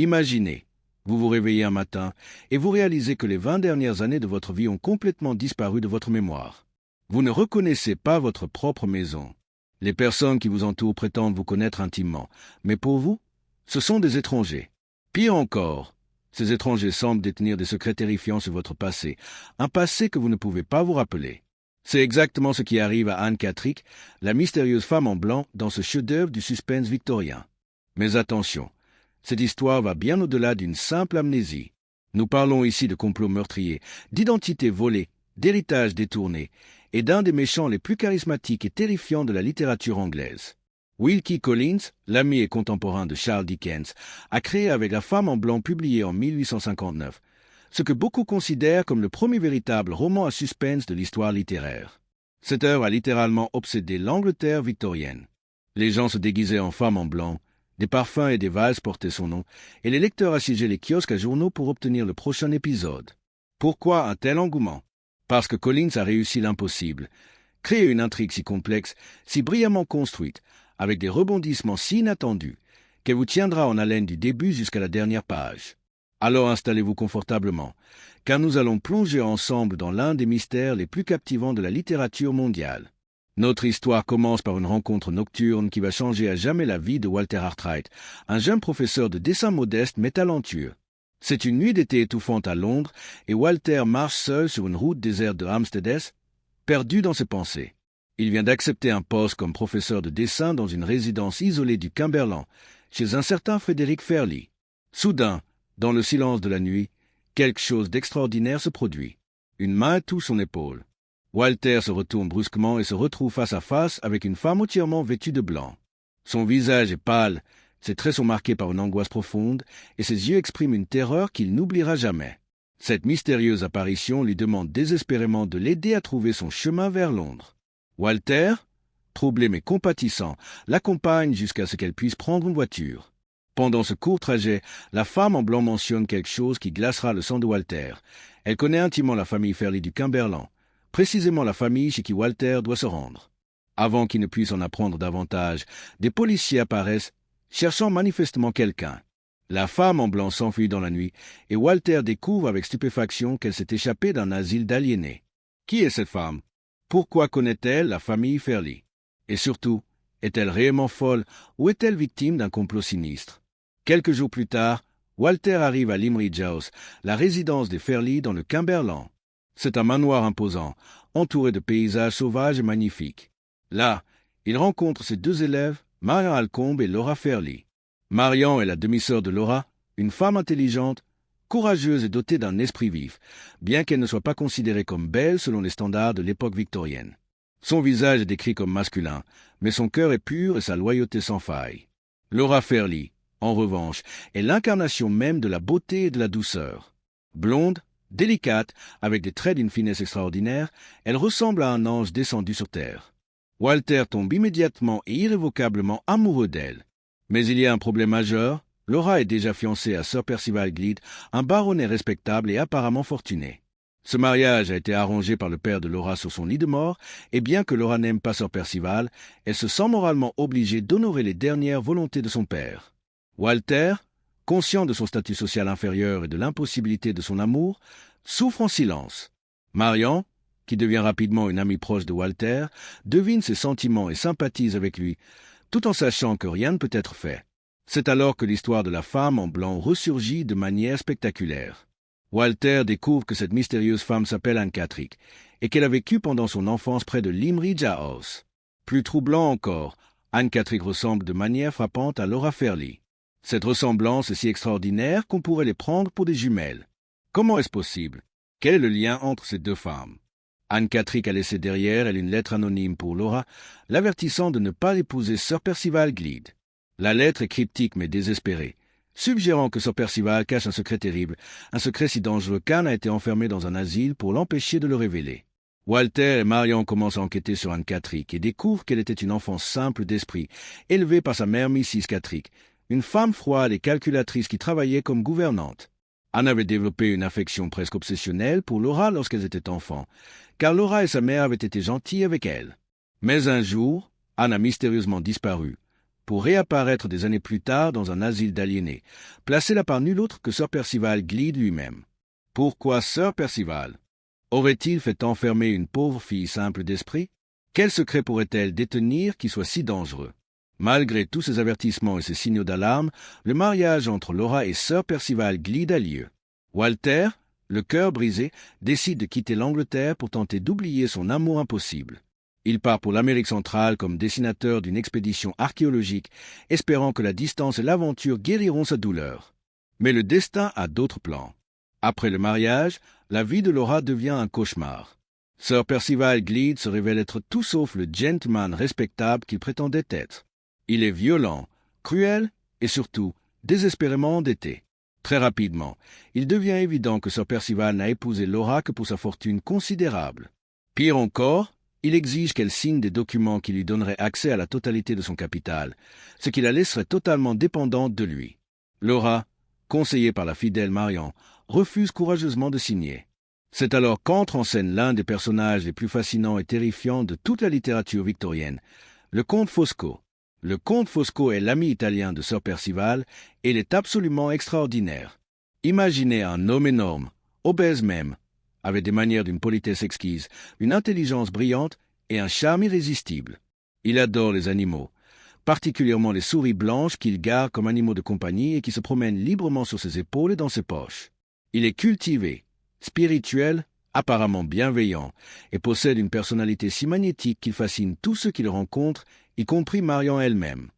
Imaginez, vous vous réveillez un matin et vous réalisez que les 20 dernières années de votre vie ont complètement disparu de votre mémoire. Vous ne reconnaissez pas votre propre maison. Les personnes qui vous entourent prétendent vous connaître intimement, mais pour vous, ce sont des étrangers. Pire encore, ces étrangers semblent détenir des secrets terrifiants sur votre passé, un passé que vous ne pouvez pas vous rappeler. C'est exactement ce qui arrive à Anne Cattrick, la mystérieuse femme en blanc dans ce chef-d'œuvre du suspense victorien. Mais attention, cette histoire va bien au-delà d'une simple amnésie. Nous parlons ici de complots meurtriers, d'identités volées, d'héritages détournés, et d'un des méchants les plus charismatiques et terrifiants de la littérature anglaise. Wilkie Collins, l'ami et contemporain de Charles Dickens, a créé avec La femme en blanc publié en 1859, ce que beaucoup considèrent comme le premier véritable roman à suspense de l'histoire littéraire. Cette œuvre a littéralement obsédé l'Angleterre victorienne. Les gens se déguisaient en femmes en blanc, des parfums et des valses portaient son nom, et les lecteurs assiégeaient les kiosques à journaux pour obtenir le prochain épisode. Pourquoi un tel engouement? Parce que Collins a réussi l'impossible. Créer une intrigue si complexe, si brillamment construite, avec des rebondissements si inattendus, qu'elle vous tiendra en haleine du début jusqu'à la dernière page. Alors installez-vous confortablement, car nous allons plonger ensemble dans l'un des mystères les plus captivants de la littérature mondiale. Notre histoire commence par une rencontre nocturne qui va changer à jamais la vie de Walter Arkwright, un jeune professeur de dessin modeste mais talentueux. C'est une nuit d'été étouffante à Londres et Walter marche seul sur une route déserte de Hampstead, perdu dans ses pensées. Il vient d'accepter un poste comme professeur de dessin dans une résidence isolée du Cumberland, chez un certain Frédéric Fairley. Soudain, dans le silence de la nuit, quelque chose d'extraordinaire se produit. Une main touche son épaule. Walter se retourne brusquement et se retrouve face à face avec une femme entièrement vêtue de blanc. Son visage est pâle, ses traits sont marqués par une angoisse profonde, et ses yeux expriment une terreur qu'il n'oubliera jamais. Cette mystérieuse apparition lui demande désespérément de l'aider à trouver son chemin vers Londres. Walter, troublé mais compatissant, l'accompagne jusqu'à ce qu'elle puisse prendre une voiture. Pendant ce court trajet, la femme en blanc mentionne quelque chose qui glacera le sang de Walter. Elle connaît intimement la famille Fairley du Cumberland, précisément la famille chez qui Walter doit se rendre. Avant qu'il ne puisse en apprendre davantage, des policiers apparaissent, cherchant manifestement quelqu'un. La femme en blanc s'enfuit dans la nuit, et Walter découvre avec stupéfaction qu'elle s'est échappée d'un asile d'aliénés. Qui est cette femme? Pourquoi connaît-elle la famille Fairley? Et surtout, est-elle réellement folle ou est-elle victime d'un complot sinistre? Quelques jours plus tard, Walter arrive à Limridge House, la résidence des Fairley dans le Cumberland. C'est un manoir imposant, entouré de paysages sauvages et magnifiques. Là, il rencontre ses deux élèves, Marian Alcombe et Laura Fairley. Marian est la demi-sœur de Laura, une femme intelligente, courageuse et dotée d'un esprit vif, bien qu'elle ne soit pas considérée comme belle selon les standards de l'époque victorienne. Son visage est décrit comme masculin, mais son cœur est pur et sa loyauté sans faille. Laura Fairley, en revanche, est l'incarnation même de la beauté et de la douceur. Blonde, délicate, avec des traits d'une finesse extraordinaire, elle ressemble à un ange descendu sur terre. Walter tombe immédiatement et irrévocablement amoureux d'elle. Mais il y a un problème majeur. Laura est déjà fiancée à Sir Percival Gleed, un baronnet respectable et apparemment fortuné. Ce mariage a été arrangé par le père de Laura sur son lit de mort, et bien que Laura n'aime pas Sir Percival, elle se sent moralement obligée d'honorer les dernières volontés de son père. Walter, conscient de son statut social inférieur et de l'impossibilité de son amour, souffre en silence. Marian, qui devient rapidement une amie proche de Walter, devine ses sentiments et sympathise avec lui, tout en sachant que rien ne peut être fait. C'est alors que l'histoire de la femme en blanc ressurgit de manière spectaculaire. Walter découvre que cette mystérieuse femme s'appelle Anne Cattrick et qu'elle a vécu pendant son enfance près de Limridge House. Plus troublant encore, Anne Cattrick ressemble de manière frappante à Laura Fairley. Cette ressemblance est si extraordinaire qu'on pourrait les prendre pour des jumelles. Comment est-ce possible? Quel est le lien entre ces deux femmes? Anne Cattrick a laissé derrière elle une lettre anonyme pour Laura, l'avertissant de ne pas épouser Sir Percival Gleed. La lettre est cryptique mais désespérée, suggérant que Sir Percival cache un secret terrible, un secret si dangereux qu'Anne a été enfermée dans un asile pour l'empêcher de le révéler. Walter et Marian commencent à enquêter sur Anne Cattrick et découvrent qu'elle était une enfant simple d'esprit, élevée par sa mère Mrs. Cattrick, une femme froide et calculatrice qui travaillait comme gouvernante. Anne avait développé une affection presque obsessionnelle pour Laura lorsqu'elles étaient enfants, car Laura et sa mère avaient été gentilles avec elle. Mais un jour, Anne a mystérieusement disparu, pour réapparaître des années plus tard dans un asile d'aliénés, placé là par nul autre que Sir Percival Gleed lui-même. Pourquoi Sir Percival? Aurait-il fait enfermer une pauvre fille simple d'esprit? Quel secret pourrait-elle détenir qui soit si dangereux? Malgré tous ces avertissements et ces signaux d'alarme, le mariage entre Laura et Sir Percival Gleed a lieu. Walter, le cœur brisé, décide de quitter l'Angleterre pour tenter d'oublier son amour impossible. Il part pour l'Amérique centrale comme dessinateur d'une expédition archéologique, espérant que la distance et l'aventure guériront sa douleur. Mais le destin a d'autres plans. Après le mariage, la vie de Laura devient un cauchemar. Sir Percival Gleed se révèle être tout sauf le gentleman respectable qu'il prétendait être. Il est violent, cruel et surtout désespérément endetté. Très rapidement, il devient évident que Sir Percival n'a épousé Laura que pour sa fortune considérable. Pire encore, il exige qu'elle signe des documents qui lui donneraient accès à la totalité de son capital, ce qui la laisserait totalement dépendante de lui. Laura, conseillée par la fidèle Marion, refuse courageusement de signer. C'est alors qu'entre en scène l'un des personnages les plus fascinants et terrifiants de toute la littérature victorienne, le comte Fosco. Le comte Fosco est l'ami italien de Sir Percival et il est absolument extraordinaire. Imaginez un homme énorme, obèse même, avec des manières d'une politesse exquise, une intelligence brillante et un charme irrésistible. Il adore les animaux, particulièrement les souris blanches qu'il garde comme animaux de compagnie et qui se promènent librement sur ses épaules et dans ses poches. Il est cultivé, spirituel, apparemment bienveillant, et possède une personnalité si magnétique qu'il fascine tous ceux qui le rencontrent, y compris Marion elle-même.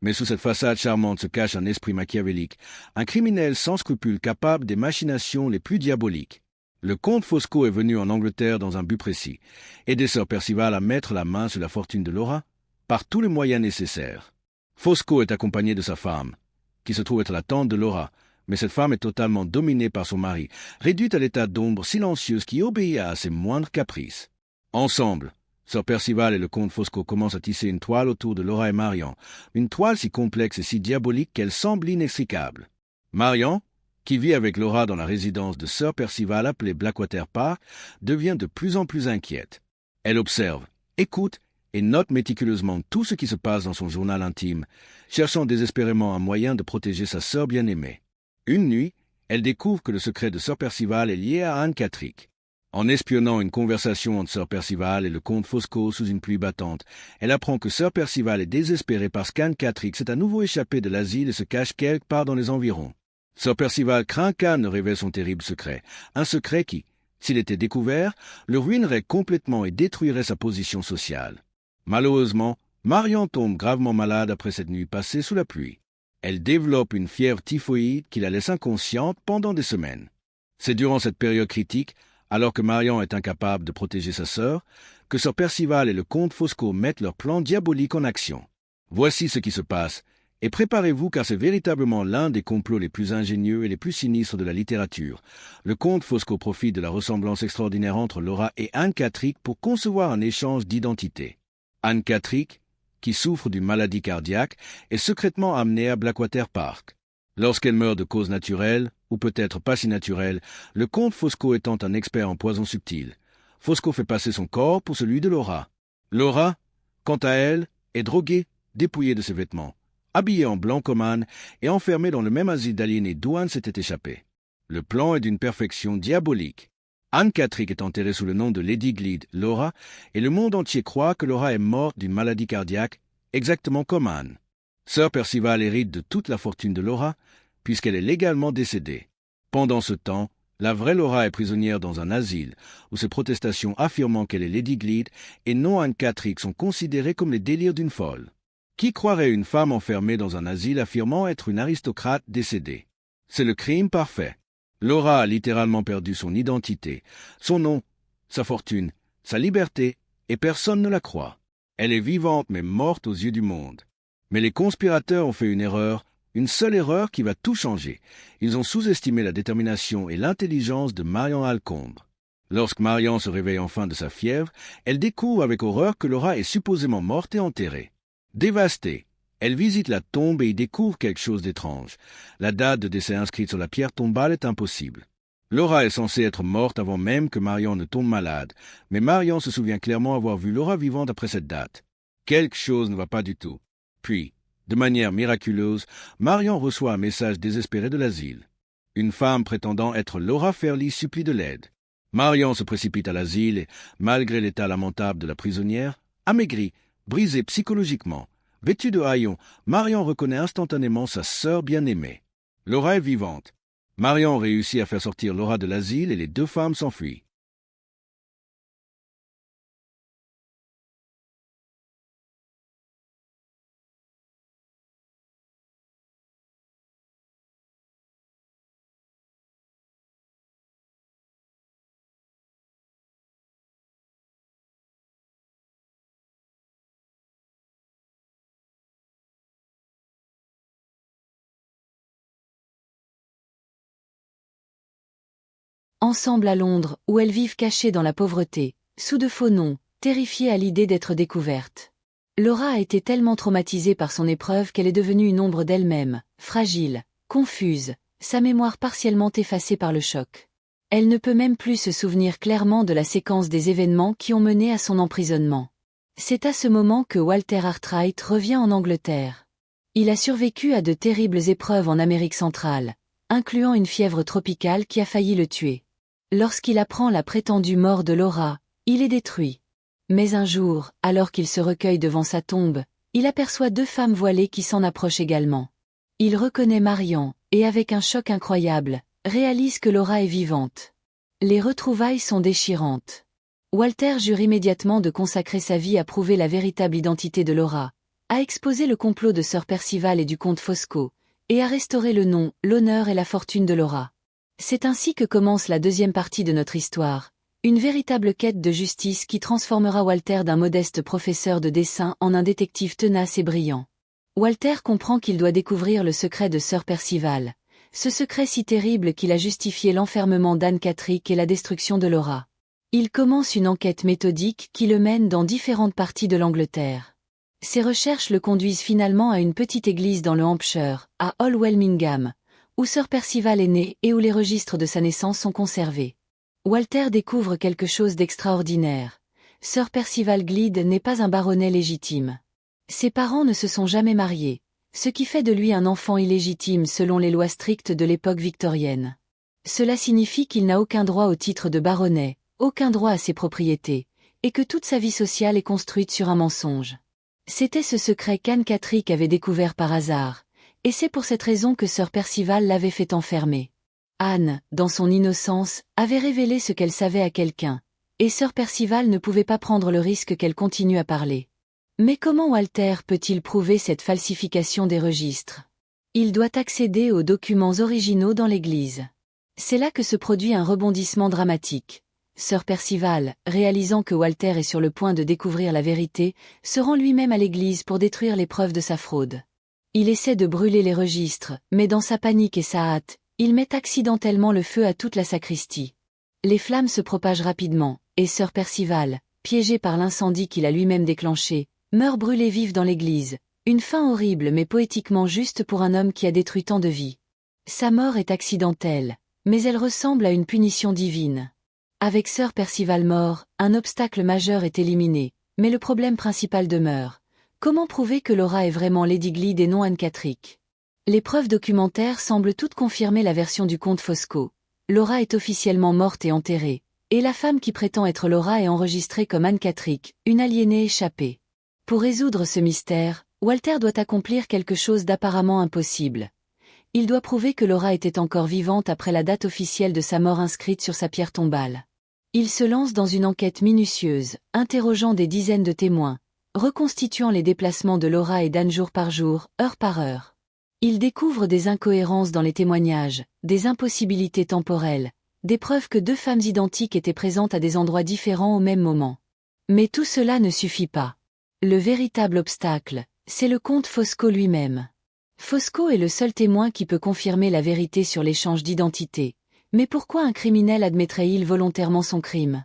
Mais sous cette façade charmante se cache un esprit machiavélique, un criminel sans scrupules capable des machinations les plus diaboliques. Le comte Fosco est venu en Angleterre dans un but précis, aider Sir Percival à mettre la main sur la fortune de Laura, par tous les moyens nécessaires. Fosco est accompagné de sa femme, qui se trouve être la tante de Laura, mais cette femme est totalement dominée par son mari, réduite à l'état d'ombre silencieuse qui obéit à ses moindres caprices. Ensemble, Sir Percival et le comte Fosco commencent à tisser une toile autour de Laura et Marion, une toile si complexe et si diabolique qu'elle semble inextricable. Marion, qui vit avec Laura dans la résidence de Sir Percival appelée Blackwater Park, devient de plus en plus inquiète. Elle observe, écoute et note méticuleusement tout ce qui se passe dans son journal intime, cherchant désespérément un moyen de protéger sa sœur bien-aimée. Une nuit, elle découvre que le secret de Sir Percival est lié à Anne Catterick. En espionnant une conversation entre Sir Percival et le comte Fosco sous une pluie battante, elle apprend que Sir Percival est désespéré parce qu'Anne Catterick s'est à nouveau échappée de l'asile et se cache quelque part dans les environs. Sir Percival craint qu'Anne ne révèle son terrible secret, un secret qui, s'il était découvert, le ruinerait complètement et détruirait sa position sociale. Malheureusement, Marion tombe gravement malade après cette nuit passée sous la pluie. Elle développe une fièvre typhoïde qui la laisse inconsciente pendant des semaines. C'est durant cette période critique, alors que Marion est incapable de protéger sa sœur, que Sir Percival et le comte Fosco mettent leur plan diabolique en action. Voici ce qui se passe, et préparez-vous car c'est véritablement l'un des complots les plus ingénieux et les plus sinistres de la littérature. Le comte Fosco profite de la ressemblance extraordinaire entre Laura et Anne Catterick pour concevoir un échange d'identité. Anne Catterick, qui souffre d'une maladie cardiaque, est secrètement amenée à Blackwater Park. Lorsqu'elle meurt de cause naturelle, ou peut-être pas si naturelle, le comte Fosco étant un expert en poisons subtils, Fosco fait passer son corps pour celui de Laura. Laura, quant à elle, est droguée, dépouillée de ses vêtements, habillée en blanc comme Anne et enfermée dans le même asile d'aliénés d'où Anne s'était échappée. Le plan est d'une perfection diabolique. Anne Catterick est enterrée sous le nom de Lady Gleed, Laura, et le monde entier croit que Laura est morte d'une maladie cardiaque, exactement comme Anne. Sir Percival hérite de toute la fortune de Laura, puisqu'elle est légalement décédée. Pendant ce temps, la vraie Laura est prisonnière dans un asile, où ses protestations affirmant qu'elle est Lady Gleed et non Anne Catterick sont considérées comme les délires d'une folle. Qui croirait une femme enfermée dans un asile affirmant être une aristocrate décédée? C'est le crime parfait. Laura a littéralement perdu son identité, son nom, sa fortune, sa liberté, et personne ne la croit. Elle est vivante mais morte aux yeux du monde. Mais les conspirateurs ont fait une erreur, une seule erreur qui va tout changer. Ils ont sous-estimé la détermination et l'intelligence de Marion Alcombe. Lorsque Marion se réveille enfin de sa fièvre, elle découvre avec horreur que Laura est supposément morte et enterrée. Dévastée, elle visite la tombe et y découvre quelque chose d'étrange. La date de décès inscrite sur la pierre tombale est impossible. Laura est censée être morte avant même que Marion ne tombe malade, mais Marion se souvient clairement avoir vu Laura vivante après cette date. Quelque chose ne va pas du tout. Puis, De manière miraculeuse, Marion reçoit un message désespéré de l'asile. Une femme prétendant être Laura Fairley supplie de l'aide. Marion se précipite à l'asile et, malgré l'état lamentable de la prisonnière, amaigrie, brisée psychologiquement, vêtue de haillons, Marion reconnaît instantanément sa sœur bien-aimée. Laura est vivante. Marion réussit à faire sortir Laura de l'asile et les deux femmes s'enfuient. Ensemble à Londres, où elles vivent cachées dans la pauvreté, sous de faux noms, terrifiées à l'idée d'être découvertes. Laura a été tellement traumatisée par son épreuve qu'elle est devenue une ombre d'elle-même, fragile, confuse, sa mémoire partiellement effacée par le choc. Elle ne peut même plus se souvenir clairement de la séquence des événements qui ont mené à son emprisonnement. C'est à ce moment que Walter Arkwright revient en Angleterre. Il a survécu à de terribles épreuves en Amérique centrale, incluant une fièvre tropicale qui a failli le tuer. Lorsqu'il apprend la prétendue mort de Laura, il est détruit. Mais un jour, alors qu'il se recueille devant sa tombe, il aperçoit deux femmes voilées qui s'en approchent également. Il reconnaît Marion, et avec un choc incroyable, réalise que Laura est vivante. Les retrouvailles sont déchirantes. Walter jure immédiatement de consacrer sa vie à prouver la véritable identité de Laura, à exposer le complot de Sir Percival et du comte Fosco, et à restaurer le nom, l'honneur et la fortune de Laura. C'est ainsi que commence la deuxième partie de notre histoire, une véritable quête de justice qui transformera Walter d'un modeste professeur de dessin en un détective tenace et brillant. Walter comprend qu'il doit découvrir le secret de Sir Percival, ce secret si terrible qu'il a justifié l'enfermement d'Anne Catterick et la destruction de Laura. Il commence une enquête méthodique qui le mène dans différentes parties de l'Angleterre. Ses recherches le conduisent finalement à une petite église dans le Hampshire, à Hall-Welmingham, où Sir Percival est né et où les registres de sa naissance sont conservés. Walter découvre quelque chose d'extraordinaire. Sir Percival Gleed n'est pas un baronnet légitime. Ses parents ne se sont jamais mariés, ce qui fait de lui un enfant illégitime selon les lois strictes de l'époque victorienne. Cela signifie qu'il n'a aucun droit au titre de baronnet, aucun droit à ses propriétés, et que toute sa vie sociale est construite sur un mensonge. C'était ce secret qu'Anne Catterick avait découvert par hasard, et c'est pour cette raison que Sir Percival l'avait fait enfermer. Anne, dans son innocence, avait révélé ce qu'elle savait à quelqu'un, et Sir Percival ne pouvait pas prendre le risque qu'elle continue à parler. Mais comment Walter peut-il prouver cette falsification des registres? Il doit accéder aux documents originaux dans l'église. C'est là que se produit un rebondissement dramatique. Sir Percival, réalisant que Walter est sur le point de découvrir la vérité, se rend lui-même à l'église pour détruire les preuves de sa fraude. Il essaie de brûler les registres, mais dans sa panique et sa hâte, il met accidentellement le feu à toute la sacristie. Les flammes se propagent rapidement, et Sir Percival, piégé par l'incendie qu'il a lui-même déclenché, meurt brûlé vif dans l'église, une fin horrible mais poétiquement juste pour un homme qui a détruit tant de vies. Sa mort est accidentelle, mais elle ressemble à une punition divine. Avec Sir Percival mort, un obstacle majeur est éliminé, mais le problème principal demeure. Comment prouver que Laura est vraiment Lady Gleed et non Anne Catterick? Les preuves documentaires semblent toutes confirmer la version du comte Fosco. Laura est officiellement morte et enterrée, et la femme qui prétend être Laura est enregistrée comme Anne Catterick, une aliénée échappée. Pour résoudre ce mystère, Walter doit accomplir quelque chose d'apparemment impossible. Il doit prouver que Laura était encore vivante après la date officielle de sa mort inscrite sur sa pierre tombale. Il se lance dans une enquête minutieuse, interrogeant des dizaines de témoins, reconstituant les déplacements de Laura et d'Anne jour par jour, heure par heure. Il découvre des incohérences dans les témoignages, des impossibilités temporelles, des preuves que deux femmes identiques étaient présentes à des endroits différents au même moment. Mais tout cela ne suffit pas. Le véritable obstacle, c'est le comte Fosco lui-même. Fosco est le seul témoin qui peut confirmer la vérité sur l'échange d'identité. Mais pourquoi un criminel admettrait-il volontairement son crime?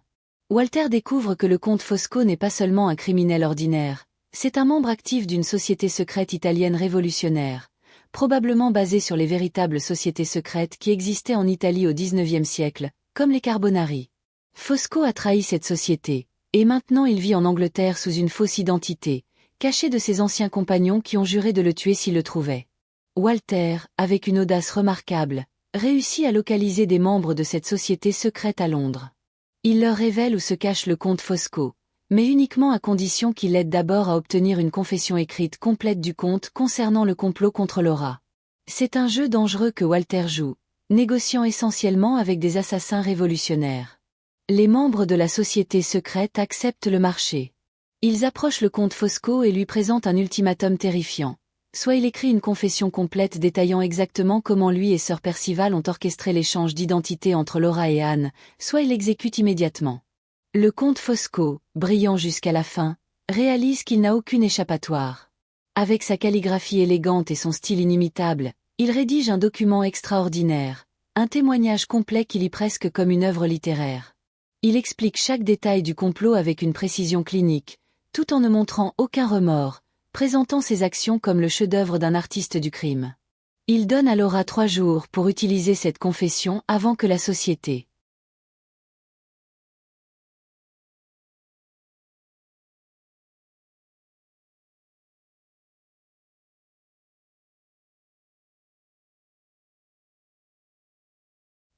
Walter découvre que le comte Fosco n'est pas seulement un criminel ordinaire, c'est un membre actif d'une société secrète italienne révolutionnaire, probablement basée sur les véritables sociétés secrètes qui existaient en Italie au XIXe siècle, comme les Carbonari. Fosco a trahi cette société, et maintenant il vit en Angleterre sous une fausse identité, caché de ses anciens compagnons qui ont juré de le tuer s'ils le trouvaient. Walter, avec une audace remarquable, réussit à localiser des membres de cette société secrète à Londres. Il leur révèle où se cache le comte Fosco, mais uniquement à condition qu'il l'aide d'abord à obtenir une confession écrite complète du comte concernant le complot contre Laura. C'est un jeu dangereux que Walter joue, négociant essentiellement avec des assassins révolutionnaires. Les membres de la société secrète acceptent le marché. Ils approchent le comte Fosco et lui présentent un ultimatum terrifiant. Soit il écrit une confession complète détaillant exactement comment lui et Sir Percival ont orchestré l'échange d'identité entre Laura et Anne, soit il l'exécute immédiatement. Le comte Fosco, brillant jusqu'à la fin, réalise qu'il n'a aucune échappatoire. Avec sa calligraphie élégante et son style inimitable, il rédige un document extraordinaire, un témoignage complet qui lit presque comme une œuvre littéraire. Il explique chaque détail du complot avec une précision clinique, tout en ne montrant aucun remords, présentant ses actions comme le chef-d'œuvre d'un artiste du crime. Il donne à Laura 3 jours pour utiliser cette confession avant que la société.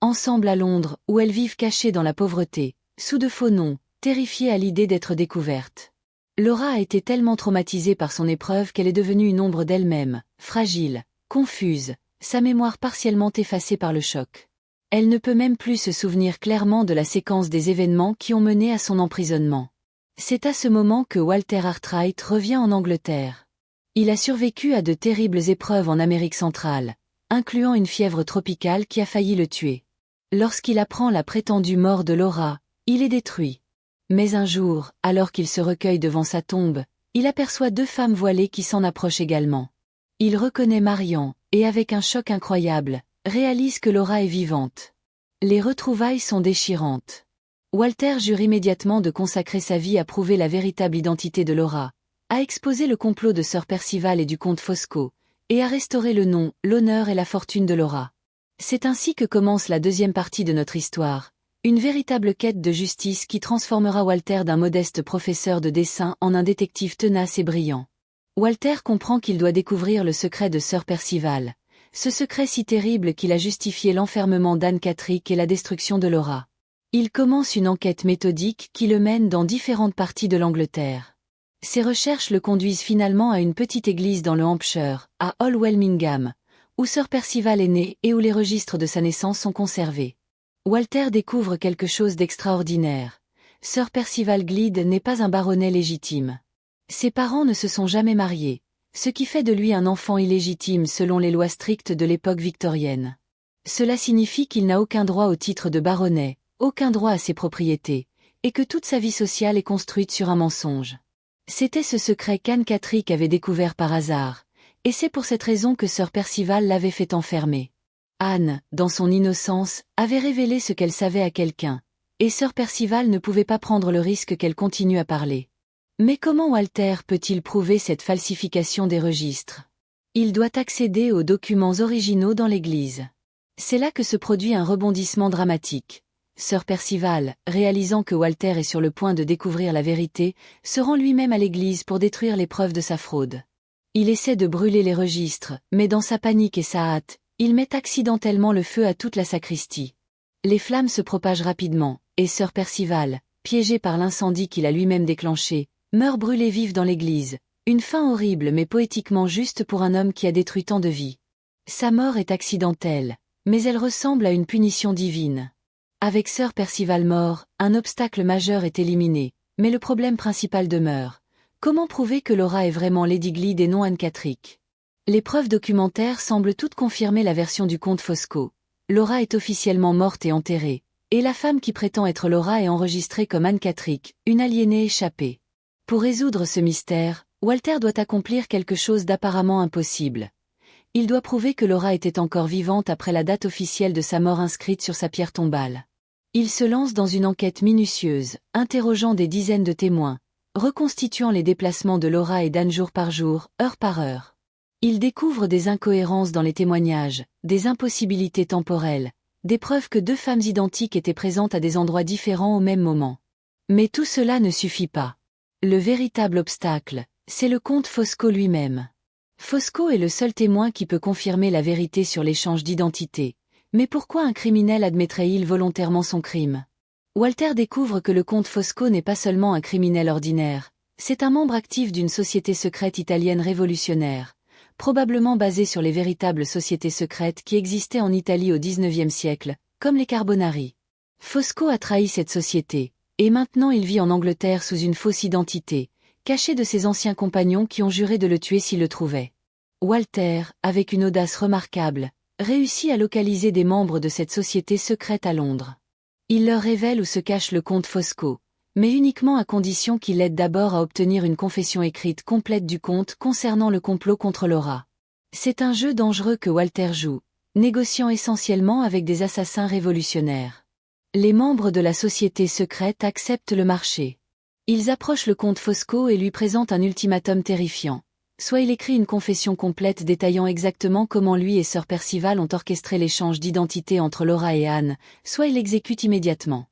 Ensemble à Londres, où elles vivent cachées dans la pauvreté, sous de faux noms, terrifiées à l'idée d'être découvertes. Laura a été tellement traumatisée par son épreuve qu'elle est devenue une ombre d'elle-même, fragile, confuse, sa mémoire partiellement effacée par le choc. Elle ne peut même plus se souvenir clairement de la séquence des événements qui ont mené à son emprisonnement. C'est à ce moment que Walter Arkwright revient en Angleterre. Il a survécu à de terribles épreuves en Amérique centrale, incluant une fièvre tropicale qui a failli le tuer. Lorsqu'il apprend la prétendue mort de Laura, il est détruit. Mais un jour, alors qu'il se recueille devant sa tombe, il aperçoit 2 femmes voilées qui s'en approchent également. Il reconnaît Marian, et avec un choc incroyable, réalise que Laura est vivante. Les retrouvailles sont déchirantes. Walter jure immédiatement de consacrer sa vie à prouver la véritable identité de Laura, à exposer le complot de Sir Percival et du comte Fosco, et à restaurer le nom, l'honneur et la fortune de Laura. C'est ainsi que commence la 2e partie de notre histoire, une véritable quête de justice qui transformera Walter d'un modeste professeur de dessin en un détective tenace et brillant. Walter comprend qu'il doit découvrir le secret de Sir Percival, ce secret si terrible qu'il a justifié l'enfermement d'Anne Catterick et la destruction de Laura. Il commence une enquête méthodique qui le mène dans différentes parties de l'Angleterre. Ses recherches le conduisent finalement à une petite église dans le Hampshire, à Hall-Welmingham, où Sir Percival est né et où les registres de sa naissance sont conservés. Walter découvre quelque chose d'extraordinaire. Sir Percival Gleed n'est pas un baronnet légitime. Ses parents ne se sont jamais mariés, ce qui fait de lui un enfant illégitime selon les lois strictes de l'époque victorienne. Cela signifie qu'il n'a aucun droit au titre de baronnet, aucun droit à ses propriétés, et que toute sa vie sociale est construite sur un mensonge. C'était ce secret qu'Anne Catterick avait découvert par hasard, et c'est pour cette raison que Sir Percival l'avait fait enfermer. Anne, dans son innocence, avait révélé ce qu'elle savait à quelqu'un, et Sir Percival ne pouvait pas prendre le risque qu'elle continue à parler. Mais comment Walter peut-il prouver cette falsification des registres? Il doit accéder aux documents originaux dans l'église. C'est là que se produit un rebondissement dramatique. Sir Percival, réalisant que Walter est sur le point de découvrir la vérité, se rend lui-même à l'église pour détruire les preuves de sa fraude. Il essaie de brûler les registres, mais dans sa panique et sa hâte, il met accidentellement le feu à toute la sacristie. Les flammes se propagent rapidement, et Sir Percival, piégé par l'incendie qu'il a lui-même déclenché, meurt brûlé vif dans l'église, une fin horrible mais poétiquement juste pour un homme qui a détruit tant de vies. Sa mort est accidentelle, mais elle ressemble à une punition divine. Avec Sir Percival mort, un obstacle majeur est éliminé, mais le problème principal demeure. Comment prouver que Laura est vraiment Lady Gleed et non Anne Catterick? Les preuves documentaires semblent toutes confirmer la version du comte Fosco. Laura est officiellement morte et enterrée, et la femme qui prétend être Laura est enregistrée comme Anne Catterick, une aliénée échappée. Pour résoudre ce mystère, Walter doit accomplir quelque chose d'apparemment impossible. Il doit prouver que Laura était encore vivante après la date officielle de sa mort inscrite sur sa pierre tombale. Il se lance dans une enquête minutieuse, interrogeant des dizaines de témoins, reconstituant les déplacements de Laura et d'Anne jour par jour, heure par heure. Il découvre des incohérences dans les témoignages, des impossibilités temporelles, des preuves que 2 femmes identiques étaient présentes à des endroits différents au même moment. Mais tout cela ne suffit pas. Le véritable obstacle, C'est le comte Fosco lui-même. Fosco est le seul témoin qui peut confirmer la vérité sur l'échange d'identité. Mais pourquoi un criminel admettrait-il volontairement son crime? Walter découvre que le comte Fosco n'est pas seulement un criminel ordinaire, c'est un membre actif d'une société secrète italienne révolutionnaire, probablement basée sur les véritables sociétés secrètes qui existaient en Italie au XIXe siècle, comme les Carbonari. Fosco a trahi cette société, et maintenant il vit en Angleterre sous une fausse identité, caché de ses anciens compagnons qui ont juré de le tuer s'ils le trouvaient. Walter, avec une audace remarquable, réussit à localiser des membres de cette société secrète à Londres. Il leur révèle où se cache le comte Fosco, mais uniquement à condition qu'il l'aide d'abord à obtenir une confession écrite complète du comte concernant le complot contre Laura. C'est un jeu dangereux que Walter joue, négociant essentiellement avec des assassins révolutionnaires. Les membres de la société secrète acceptent le marché. Ils approchent le comte Fosco et lui présentent un ultimatum terrifiant. Soit il écrit une confession complète détaillant exactement comment lui et Sir Percival ont orchestré l'échange d'identité entre Laura et Anne, soit il l'exécute immédiatement.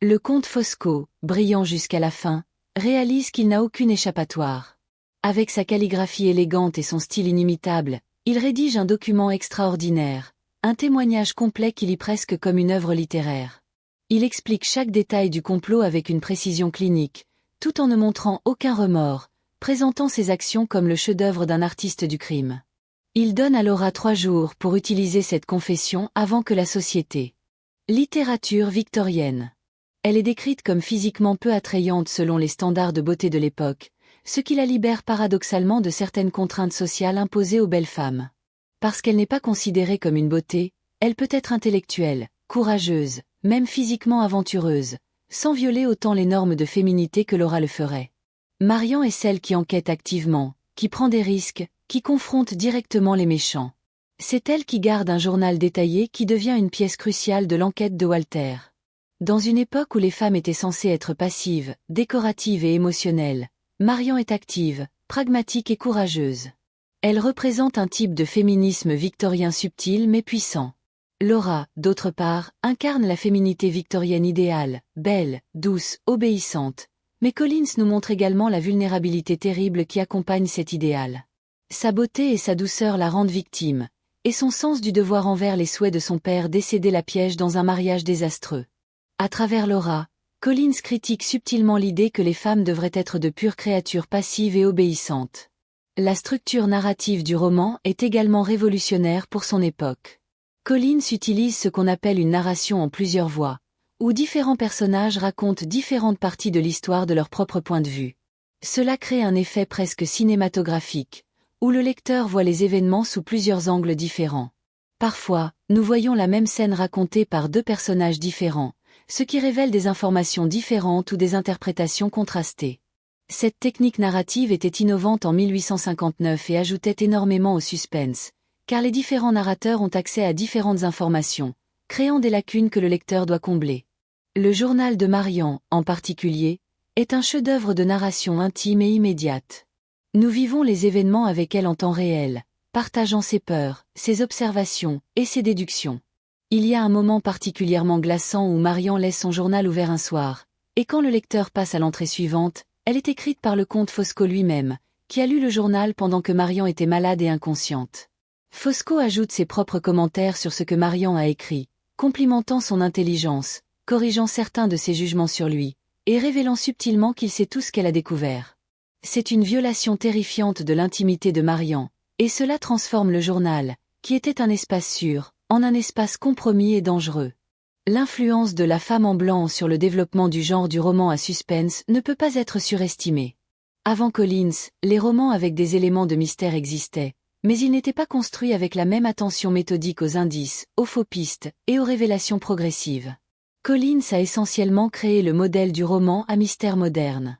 Le comte Fosco, brillant jusqu'à la fin, réalise qu'il n'a aucune échappatoire. Avec sa calligraphie élégante et son style inimitable, il rédige un document extraordinaire, un témoignage complet qui lit presque comme une œuvre littéraire. Il explique chaque détail du complot avec une précision clinique, tout en ne montrant aucun remords, présentant ses actions comme le chef-d'œuvre d'un artiste du crime. Il donne à Laura 3 jours pour utiliser cette confession avant que la société. Littérature victorienne. Elle est décrite comme physiquement peu attrayante selon les standards de beauté de l'époque, ce qui la libère paradoxalement de certaines contraintes sociales imposées aux belles femmes. Parce qu'elle n'est pas considérée comme une beauté, elle peut être intellectuelle, courageuse, même physiquement aventureuse, sans violer autant les normes de féminité que Laura le ferait. Marian est celle qui enquête activement, qui prend des risques, qui confronte directement les méchants. C'est elle qui garde un journal détaillé qui devient une pièce cruciale de l'enquête de Walter. Dans une époque où les femmes étaient censées être passives, décoratives et émotionnelles, Marian est active, pragmatique et courageuse. Elle représente un type de féminisme victorien subtil mais puissant. Laura, d'autre part, incarne la féminité victorienne idéale, belle, douce, obéissante. Mais Collins nous montre également la vulnérabilité terrible qui accompagne cet idéal. Sa beauté et sa douceur la rendent victime, et son sens du devoir envers les souhaits de son père décédé la piège dans un mariage désastreux. À travers Laura, Collins critique subtilement l'idée que les femmes devraient être de pures créatures passives et obéissantes. La structure narrative du roman est également révolutionnaire pour son époque. Collins utilise ce qu'on appelle une narration en plusieurs voix, où différents personnages racontent différentes parties de l'histoire de leur propre point de vue. Cela crée un effet presque cinématographique, où le lecteur voit les événements sous plusieurs angles différents. Parfois, nous voyons la même scène racontée par 2 personnages différents, ce qui révèle des informations différentes ou des interprétations contrastées. Cette technique narrative était innovante en 1859 et ajoutait énormément au suspense, car les différents narrateurs ont accès à différentes informations, créant des lacunes que le lecteur doit combler. Le journal de Marian, en particulier, est un chef-d'œuvre de narration intime et immédiate. Nous vivons les événements avec elle en temps réel, partageant ses peurs, ses observations et ses déductions. Il y a un moment particulièrement glaçant où Marian laisse son journal ouvert un soir, et quand le lecteur passe à l'entrée suivante, elle est écrite par le comte Fosco lui-même, qui a lu le journal pendant que Marian était malade et inconsciente. Fosco ajoute ses propres commentaires sur ce que Marian a écrit, complimentant son intelligence, corrigeant certains de ses jugements sur lui, et révélant subtilement qu'il sait tout ce qu'elle a découvert. C'est une violation terrifiante de l'intimité de Marian, et cela transforme le journal, qui était un espace sûr, en un espace compromis et dangereux. L'influence de la femme en blanc sur le développement du genre du roman à suspense ne peut pas être surestimée. Avant Collins, les romans avec des éléments de mystère existaient, mais ils n'étaient pas construits avec la même attention méthodique aux indices, aux faux pistes, et aux révélations progressives. Collins a essentiellement créé le modèle du roman à mystère moderne.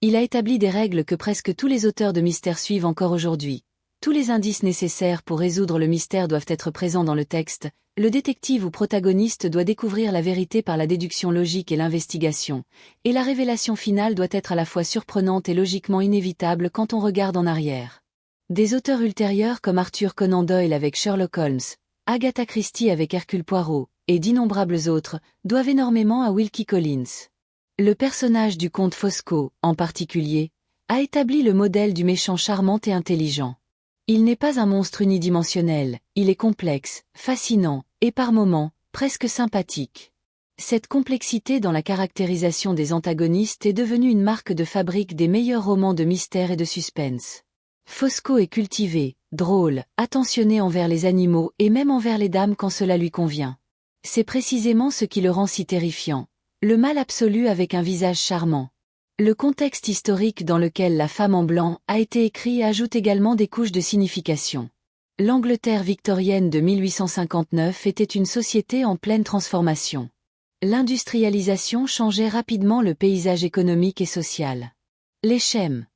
Il a établi des règles que presque tous les auteurs de mystère suivent encore aujourd'hui. Tous les indices nécessaires pour résoudre le mystère doivent être présents dans le texte, le détective ou protagoniste doit découvrir la vérité par la déduction logique et l'investigation, et la révélation finale doit être à la fois surprenante et logiquement inévitable quand on regarde en arrière. Des auteurs ultérieurs comme Arthur Conan Doyle avec Sherlock Holmes, Agatha Christie avec Hercule Poirot, et d'innombrables autres, doivent énormément à Wilkie Collins. Le personnage du comte Fosco, en particulier, a établi le modèle du méchant charmant et intelligent. Il n'est pas un monstre unidimensionnel, il est complexe, fascinant, et par moments, presque sympathique. Cette complexité dans la caractérisation des antagonistes est devenue une marque de fabrique des meilleurs romans de mystère et de suspense. Fosco est cultivé, drôle, attentionné envers les animaux et même envers les dames quand cela lui convient. C'est précisément ce qui le rend si terrifiant. Le mal absolu avec un visage charmant. Le contexte historique dans lequel La femme en blanc a été écrit ajoute également des couches de signification. L'Angleterre victorienne de 1859 était une société en pleine transformation. L'industrialisation changeait rapidement le paysage économique et social. Les schèmes,